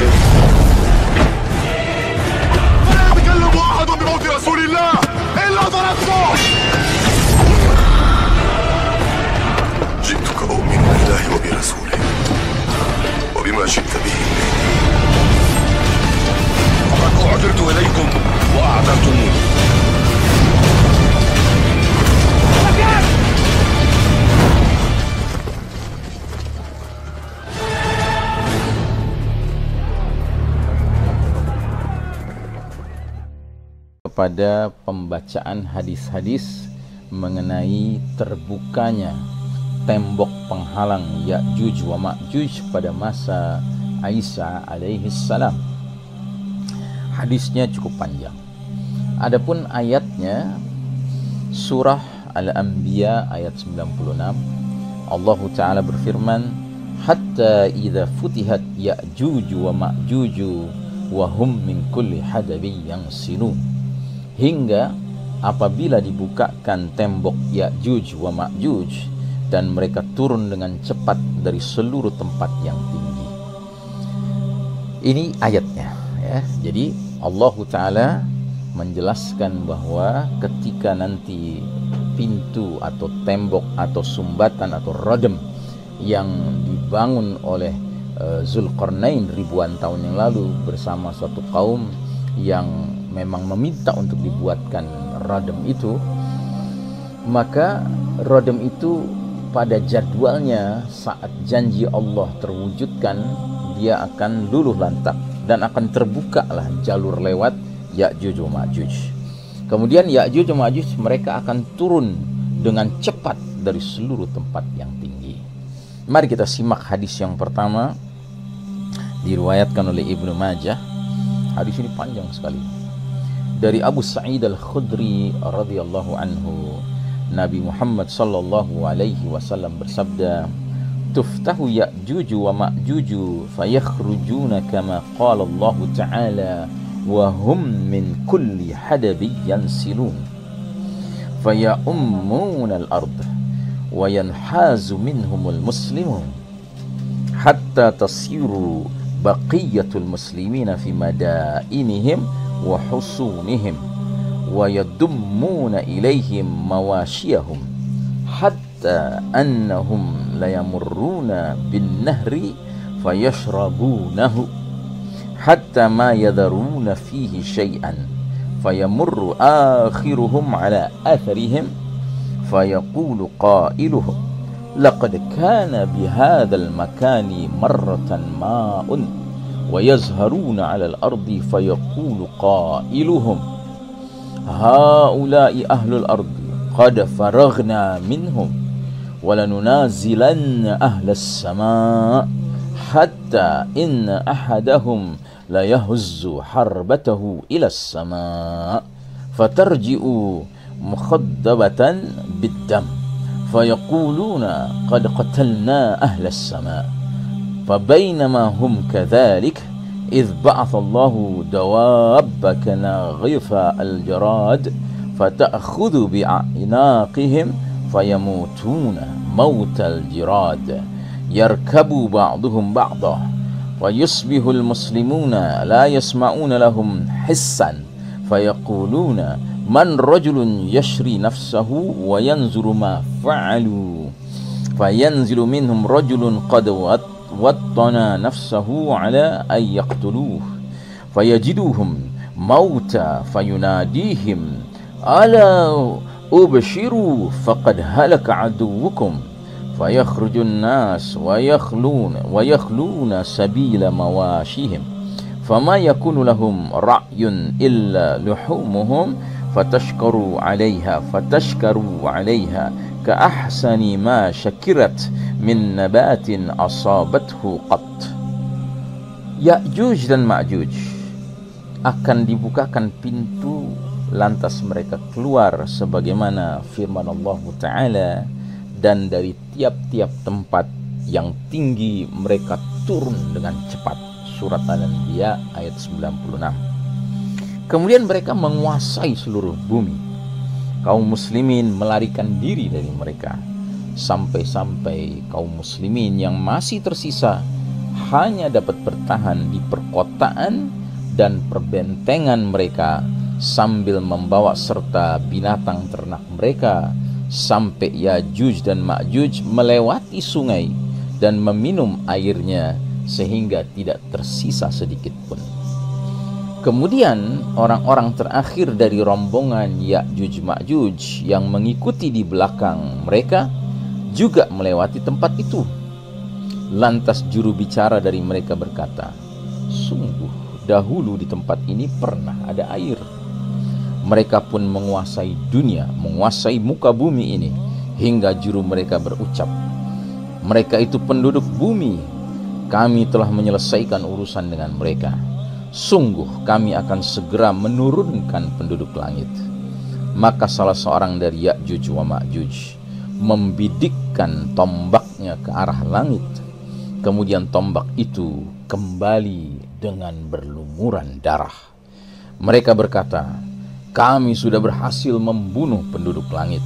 بهم. فلا يتكلم أحد بموت رسول الله إلا ضربته. جئتك أؤمن بالله وبرسوله وبما شئت به فقد أعذرت إليكم وأعذرتموني. Pada pembacaan hadis-hadis mengenai terbukanya tembok penghalang Ya'juj wa Ma'juj pada masa Isa alaihi salam. Hadisnya cukup panjang. Adapun ayatnya surah Al-Anbiya ayat 96. Allah Ta'ala berfirman, hatta idza futihat Ya'juj wa Ma'juj wa hum min kulli hadabin yansilun. Hingga apabila dibukakan tembok Ya'juj wa Ma'juj dan mereka turun dengan cepat dari seluruh tempat yang tinggi. Ini ayatnya ya. Jadi Allah Ta'ala menjelaskan bahwa ketika nanti pintu atau tembok atau sumbatan atau radam yang dibangun oleh Zulkarnain ribuan tahun yang lalu bersama suatu kaum yang memang meminta untuk dibuatkan radam itu, maka radam itu pada jadwalnya saat janji Allah terwujudkan, dia akan luluh lantak dan akan terbukalah jalur lewat Ya'juj wa Ma'juj. Kemudian Ya'juj wa Ma'juj mereka akan turun dengan cepat dari seluruh tempat yang tinggi. Mari kita simak hadis yang pertama, diriwayatkan oleh Ibnu Majah. Hadis ini panjang sekali. Dari Abu Sa'id Al-Khudri radhiyallahu anhu, Nabi Muhammad sallallahu alaihi wasallam bersabda, tuftahu Ya'juj wa Ma'juj fayakhrujuna kama qala Allah Ta'ala wa hum min kulli hadabin yansilun faya'ummuna al-ard wa yanhazu minhumul muslimun hatta tasiru baqiyatul muslimina fi madainihim wa husunihim wa yadummuna ilaihim mawashiyahum hatta annahum layamurruna bin nahri fayashrabunahu hatta ma yadharuna fihi syai'an fayamurru akhiruhum ala atharihim fayaqulu qailuhum laqad kana bihadzal makani marratan ma'un ويزهرون على الأرض فيقول قائلهم هؤلاء أهل الأرض قد فرغنا منهم ولننازلن أهل السماء حتى إن أحدهم ليهز حربته إلى السماء فترجع مخضبة بالدم فيقولون قد قتلنا أهل السماء فبينما هم كذلك إذ بعث الله دواب كناغف الجراد فتأخذ بأعناقهم فيموتون موت الجراد يركب بعضهم بعضا ويصبح المسلمون لا يسمعون لهم حسا فيقولون من رجل يشري نفسه وينظر ما فعلوا فينزل منهم رجل قد وطن نفسه على أن يقتلوه فيجدوهم موتى فيناديهم ألا أبشروا فقد هلك عدوكم فيخرج الناس ويخلون سبيل مواشيهم فما يكون لهم رأي إلا لحومهم فتشكروا عليها كأحسن ما شكرت min nabatin asabathu qat. Ya'juj dan Ma'juj akan dibukakan pintu lantas mereka keluar sebagaimana firman Allah Ta'ala, dan dari tiap-tiap tempat yang tinggi mereka turun dengan cepat. Surat Al-Anbiya ayat 96. Kemudian mereka menguasai seluruh bumi. Kaum muslimin melarikan diri dari mereka, sampai-sampai kaum muslimin yang masih tersisa hanya dapat bertahan di perkotaan dan perbentengan mereka sambil membawa serta binatang ternak mereka sampai Yajuj dan Majuj melewati sungai dan meminum airnya sehingga tidak tersisa sedikit pun. Kemudian orang-orang terakhir dari rombongan Ya'juj Ma'juj yang mengikuti di belakang mereka juga melewati tempat itu. Lantas juru bicara dari mereka berkata, "Sungguh dahulu di tempat ini pernah ada air." Mereka pun menguasai dunia, menguasai muka bumi ini, hingga juru mereka berucap, "Mereka itu penduduk bumi. Kami telah menyelesaikan urusan dengan mereka. Sungguh kami akan segera menurunkan penduduk langit." Maka salah seorang dari Ya'juj wa Ma'juj membidikkan tombaknya ke arah langit. Kemudian tombak itu kembali dengan berlumuran darah. Mereka berkata, "Kami sudah berhasil membunuh penduduk langit."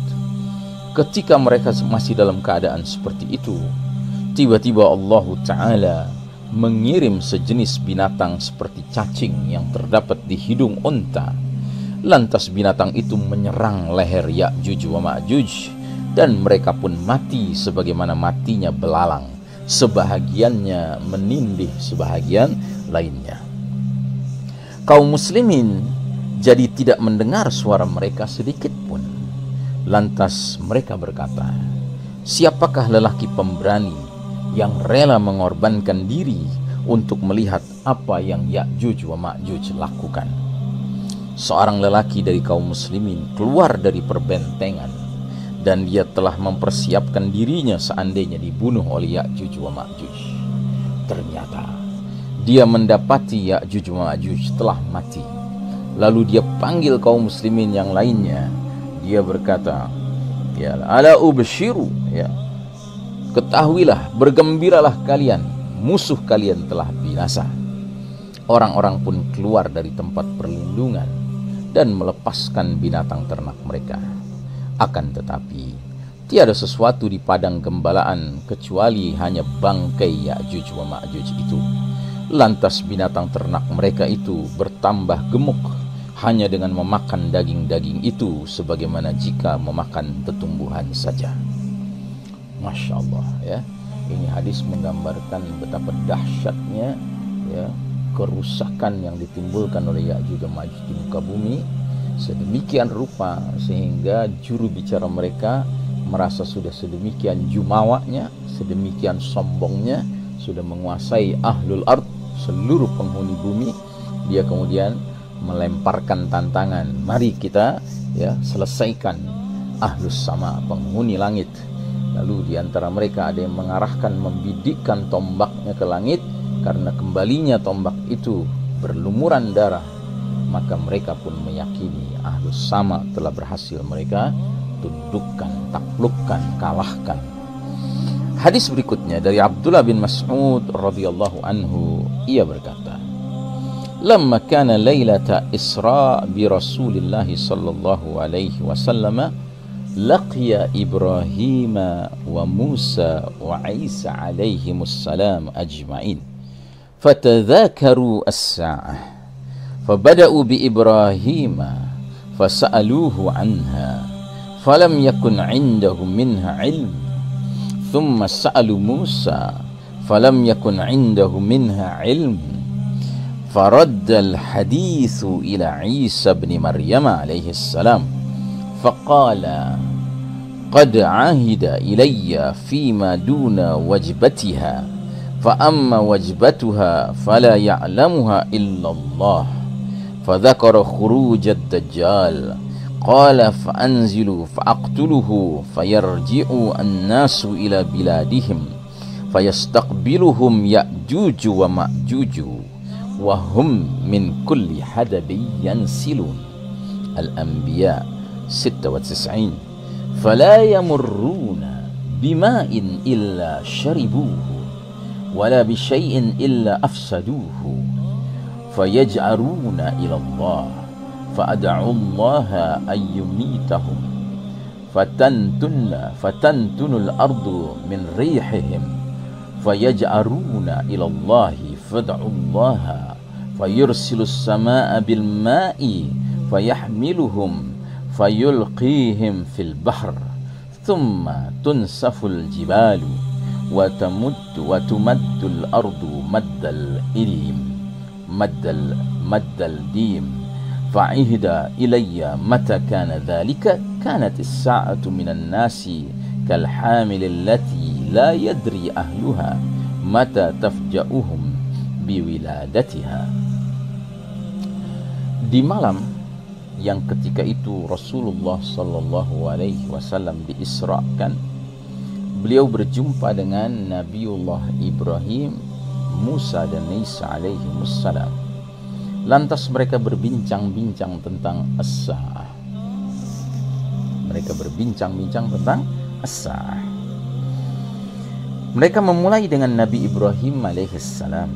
Ketika mereka masih dalam keadaan seperti itu, tiba-tiba Allah Ta'ala mengirim sejenis binatang seperti cacing yang terdapat di hidung unta. Lantas binatang itu menyerang leher Ya'juj wa Ma'juj dan mereka pun mati sebagaimana matinya belalang. Sebahagiannya menindih sebahagian lainnya. Kaum muslimin jadi tidak mendengar suara mereka sedikit pun. Lantas mereka berkata, "Siapakah lelaki pemberani yang rela mengorbankan diri untuk melihat apa yang Ya'juj wa Ma'juj lakukan?" Seorang lelaki dari kaum muslimin keluar dari perbentengan dan dia telah mempersiapkan dirinya seandainya dibunuh oleh Ya'juj wa Ma'juj. Ternyata dia mendapati Ya'juj wa Ma'juj telah mati. Lalu dia panggil kaum muslimin yang lainnya. Dia berkata, "Ya, ala ubshiru, ya. Ketahuilah, bergembiralah kalian, musuh kalian telah binasa." Orang-orang pun keluar dari tempat perlindungan dan melepaskan binatang ternak mereka. Akan tetapi tiada sesuatu di padang gembalaan kecuali hanya bangkai Ya'juj wa Ma'juj itu. Lantas binatang ternak mereka itu bertambah gemuk hanya dengan memakan daging-daging itu sebagaimana jika memakan tetumbuhan saja. Masya Allah, ya. Ini hadis menggambarkan betapa dahsyatnya, ya, kerusakan yang ditimbulkan oleh Ya'juj dan Ma'juj di muka bumi sedemikian rupa sehingga juru bicara mereka merasa sudah sedemikian jumawanya, sedemikian sombongnya, sudah menguasai ahlul ard, seluruh penghuni bumi. Dia kemudian melemparkan tantangan, "Mari kita, ya, selesaikan ahlus sama, penghuni langit." Lalu di antara mereka ada yang mengarahkan, membidikkan tombaknya ke langit. Karena kembalinya tombak itu berlumuran darah, maka mereka pun meyakini ahlus sama telah berhasil mereka tundukkan, taklukkan, kalahkan. Hadis berikutnya dari Abdullah bin Mas'ud radhiyallahu anhu, ia berkata, "Lamma kana lailata Isra bi Rasulillah sallallahu alaihi wasallam laqiya Ibrahim wa Musa wa Isa alaihimus salam ajma'in fatadhakaru as-sa'ah fabada'u bi Ibrahim fasa'aluhu anha falam yakun 'indahum minha 'ilm thumma sa'alu Musa falam yakun 'indahu minha 'ilm faradda al-hadithu ila Isa ibn Maryam alaihi salam faqala qad 'ahida ilayya fima duna wajbatiha fa amma wajbatuha fala ya'lamuha illa Allah fadhakara khuruj ad-dajjal qala fa'anzilu fa'aqtuluhu fayarji'u an-nasu ila biladihim fayastaqbiluhum Ya'juj wa Ma'juj wa hum min kulli hadabin yansilun." Al-Anbiya 96. "Fala yamurruna bima'in illa syaribuhu wala bisyai'in illa afsaduhu fayaj'aruna ila Allah fa'ad'u Allah ayyumitahum fatantunul ardu min rihihim fayaj'aruna ila Allahi fad'ullaha fayursilus samaa'a bil ma'i fayahmiluhum fayulqihim fil bahr thumma tunsaful jibalu wa tumaddul ardu maddal dim fa'ihda ilayya mata kana dhalika kanat as-sa'atu minan nasi kal hamil allati la yadri ahluha mata tafja'uhum biwiladatiha. Di malam yang ketika itu Rasulullah sallallahu alaihi wasallam diisrakan, beliau berjumpa dengan Nabiullah Ibrahim, Musa dan Isa alaihi wassalam. Lantas mereka berbincang-bincang tentang as-sa'ah. Mereka berbincang-bincang tentang as-sa'ah. Mereka memulai dengan Nabi Ibrahim alaihissalam.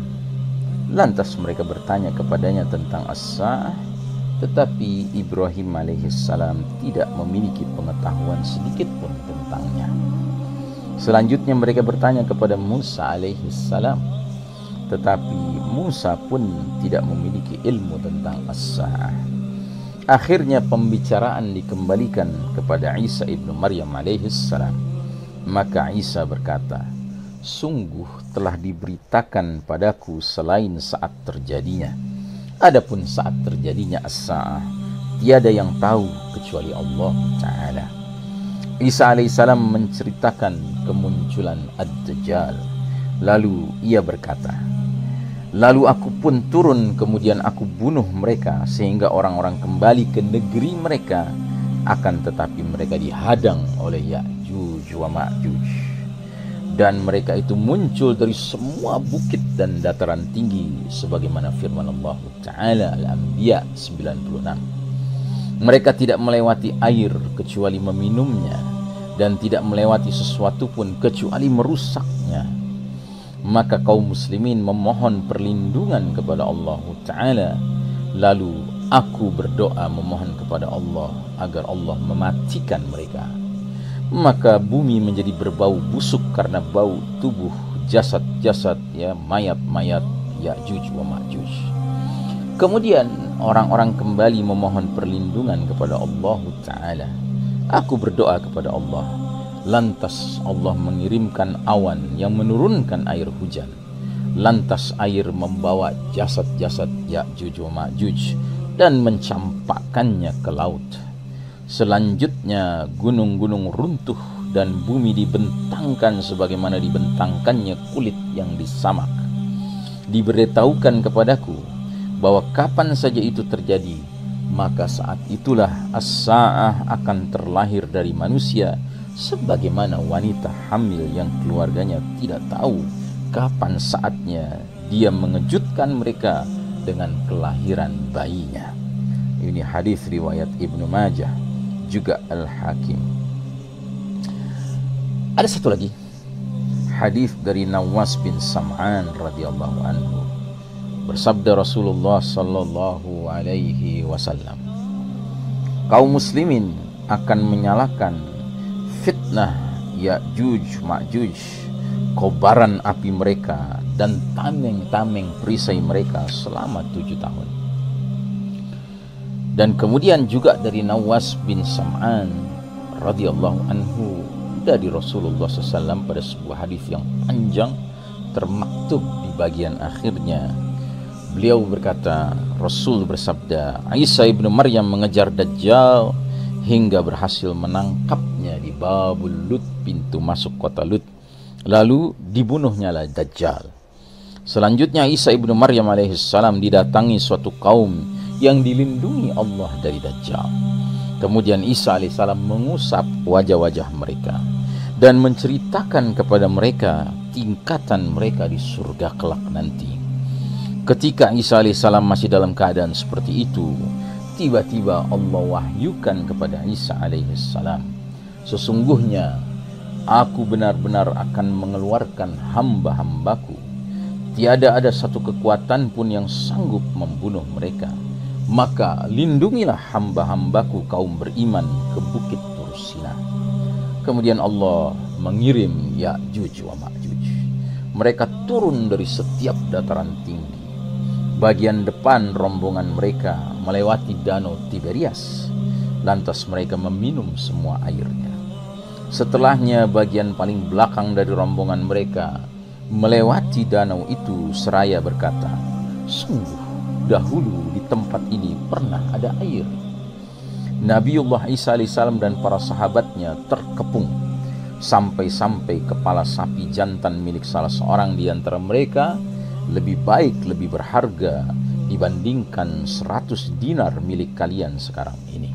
Lantas mereka bertanya kepadanya tentang as-sa'ah, tetapi Ibrahim alaihissalam tidak memiliki pengetahuan sedikit pun tentangnya. Selanjutnya mereka bertanya kepada Musa alaihissalam, tetapi Musa pun tidak memiliki ilmu tentang as-sa'ah. Akhirnya pembicaraan dikembalikan kepada Isa ibnu Maryam alaihissalam. Maka Isa berkata, sungguh telah diberitakan padaku selain saat terjadinya. Adapun saat terjadinya as-sa'ah, tiada yang tahu kecuali Allah Ta'ala. Isa alaihissalam menceritakan kemunculan Ad-Dajjal. Lalu ia berkata, lalu aku pun turun, kemudian aku bunuh mereka sehingga orang-orang kembali ke negeri mereka, akan tetapi mereka dihadang oleh Ya'juj wa Ma'juj. Dan mereka itu muncul dari semua bukit dan dataran tinggi sebagaimana firman Allah Ta'ala Al-Anbiya 96. Mereka tidak melewati air kecuali meminumnya, dan tidak melewati sesuatu pun kecuali merusaknya. Maka kaum muslimin memohon perlindungan kepada Allah Ta'ala. Lalu aku berdoa memohon kepada Allah agar Allah mematikan mereka. Maka bumi menjadi berbau busuk karena bau tubuh jasad-jasad, mayat-mayat Ya'juj wa Ma'juj. Kemudian orang-orang kembali memohon perlindungan kepada Allah Ta'ala. Aku berdoa kepada Allah. Lantas Allah mengirimkan awan yang menurunkan air hujan. Lantas air membawa jasad-jasad Ya'juj wa Ma'juj dan mencampakkannya ke laut. Selanjutnya gunung-gunung runtuh dan bumi dibentangkan sebagaimana dibentangkannya kulit yang disamak. Diberitahukan kepadaku bahwa kapan saja itu terjadi, maka saat itulah as-sa'ah akan terlahir dari manusia, sebagaimana wanita hamil yang keluarganya tidak tahu kapan saatnya dia mengejutkan mereka dengan kelahiran bayinya. Ini hadis riwayat Ibnu Majah, juga Al-Hakim. Ada satu lagi hadis dari Nawas bin Sam'an radhiyallahu anhu. Bersabda Rasulullah sallallahu alaihi wasallam, kaum muslimin akan menyalakan fitnah Ya'juj Ma'juj, kobaran api mereka dan tameng-tameng perisai mereka selama 7 tahun. Dan kemudian juga dari Nawas bin Sam'an radhiyallahu anhu dari Rasulullah SAW pada sebuah hadis yang panjang termaktub di bagian akhirnya. Beliau berkata, Rasul bersabda, Isa ibnu Maryam mengejar Dajjal hingga berhasil menangkapnya di Babul Lut, pintu masuk kota Lut. Lalu dibunuhnyalah Dajjal. Selanjutnya Isa ibnu Maryam alaihissalam didatangi suatu kaum yang dilindungi Allah dari Dajjal. Kemudian Isa alaihissalam mengusap wajah-wajah mereka dan menceritakan kepada mereka tingkatan mereka di surga kelak nanti. Ketika Isa alaihissalam masih dalam keadaan seperti itu, tiba-tiba Allah wahyukan kepada Isa alaihissalam, sesungguhnya aku benar-benar akan mengeluarkan hamba-hambaku. Tiada ada satu kekuatan pun yang sanggup membunuh mereka. Maka lindungilah hamba-hambaku kaum beriman ke bukit Tursina. Kemudian Allah mengirim Ya'juj wa Ma'juj. mereka turun dari setiap dataran tinggi. Bagian depan rombongan mereka melewati danau Tiberias, lantas mereka meminum semua airnya. Setelahnya bagian paling belakang dari rombongan mereka melewati danau itu seraya berkata, sungguh dahulu di tempat ini pernah ada air. Nabiullah Isa alaihissalam dan para sahabatnya terkepung, sampai-sampai kepala sapi jantan milik salah seorang di antara mereka lebih baik, lebih berharga dibandingkan 100 dinar milik kalian sekarang ini.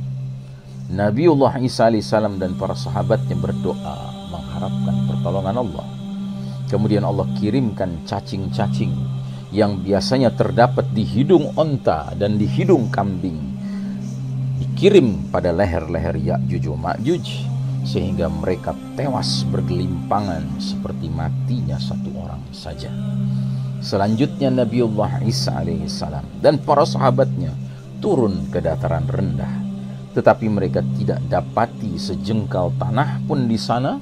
Nabiullah Isa alaihissalam dan para sahabatnya berdoa mengharapkan pertolongan Allah. Kemudian Allah kirimkan cacing-cacing yang biasanya terdapat di hidung onta dan di hidung kambing, dikirim pada leher-leher Ya'juj wa Ma'juj, sehingga mereka tewas bergelimpangan seperti matinya satu orang saja. Selanjutnya Nabiullah Isa alaihissalam dan para sahabatnya turun ke dataran rendah, tetapi mereka tidak dapati sejengkal tanah pun di sana,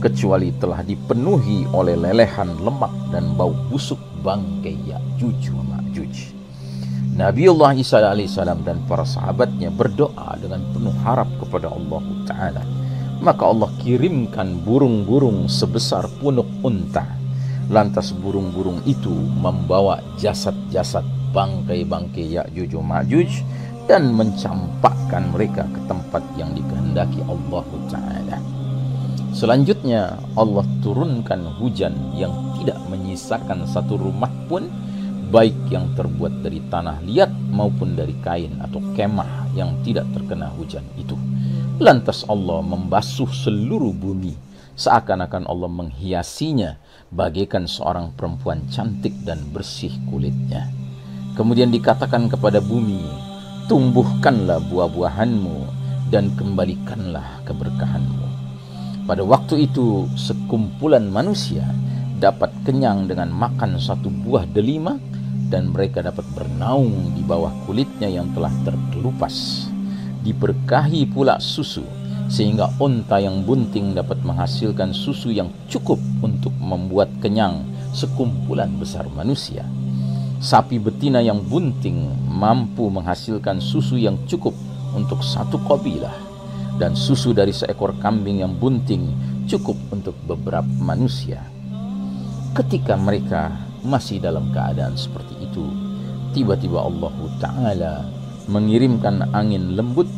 kecuali telah dipenuhi oleh lelehan lemak dan bau busuk bangkai Ya'juj wa Ma'juj. Nabiullah Isa alaihissalam dan para sahabatnya berdoa dengan penuh harap kepada Allah Ta'ala. Maka Allah kirimkan burung-burung sebesar punuk unta. Lantas burung-burung itu membawa jasad-jasad bangkai-bangkai Ya'juj wa Ma'juj dan mencampakkan mereka ke tempat yang dikehendaki Allah Ta'ala. Selanjutnya Allah turunkan hujan yang tidak menyisakan satu rumah pun, baik yang terbuat dari tanah liat maupun dari kain atau kemah yang tidak terkena hujan itu. Lantas Allah membasuh seluruh bumi, seakan-akan Allah menghiasinya bagaikan seorang perempuan cantik dan bersih kulitnya. Kemudian dikatakan kepada bumi, tumbuhkanlah buah-buahanmu dan kembalikanlah keberkahanmu. Pada waktu itu sekumpulan manusia dapat kenyang dengan makan satu buah delima, dan mereka dapat bernaung di bawah kulitnya yang telah terkelupas. Diberkahi pula susu, sehingga unta yang bunting dapat menghasilkan susu yang cukup untuk membuat kenyang sekumpulan besar manusia. Sapi betina yang bunting mampu menghasilkan susu yang cukup untuk satu kabilah, dan susu dari seekor kambing yang bunting cukup untuk beberapa manusia. Ketika mereka masih dalam keadaan seperti itu, tiba-tiba Allah Ta'ala mengirimkan angin lembut.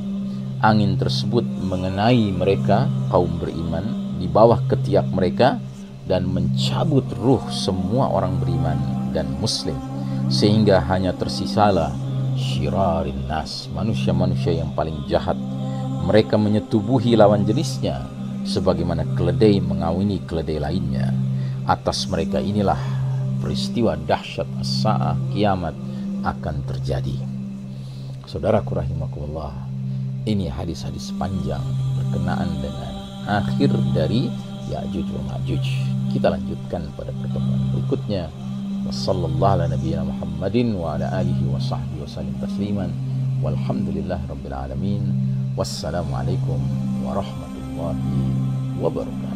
Angin tersebut mengenai mereka, kaum beriman, di bawah ketiak mereka, dan mencabut ruh semua orang beriman dan muslim, sehingga hanya tersisalah syirarin nas, manusia-manusia yang paling jahat. Mereka menyetubuhi lawan jenisnya, sebagaimana keledai mengawini keledai lainnya. Atas mereka inilah peristiwa dahsyat as-sa'ah, kiamat akan terjadi. Saudaraku rahimakumullah, ini hadis-hadis panjang berkenaan dengan akhir dari Ya'juj wa Ma'juj. Kita lanjutkan pada pertemuan berikutnya. Wassallallahu ala nabiyyina Muhammadin wa ala alihi wa sahbihi wa sallim tasliman. Walhamdulillahi rabbil alamin. Wassalamualaikum warahmatullahi wabarakatuh.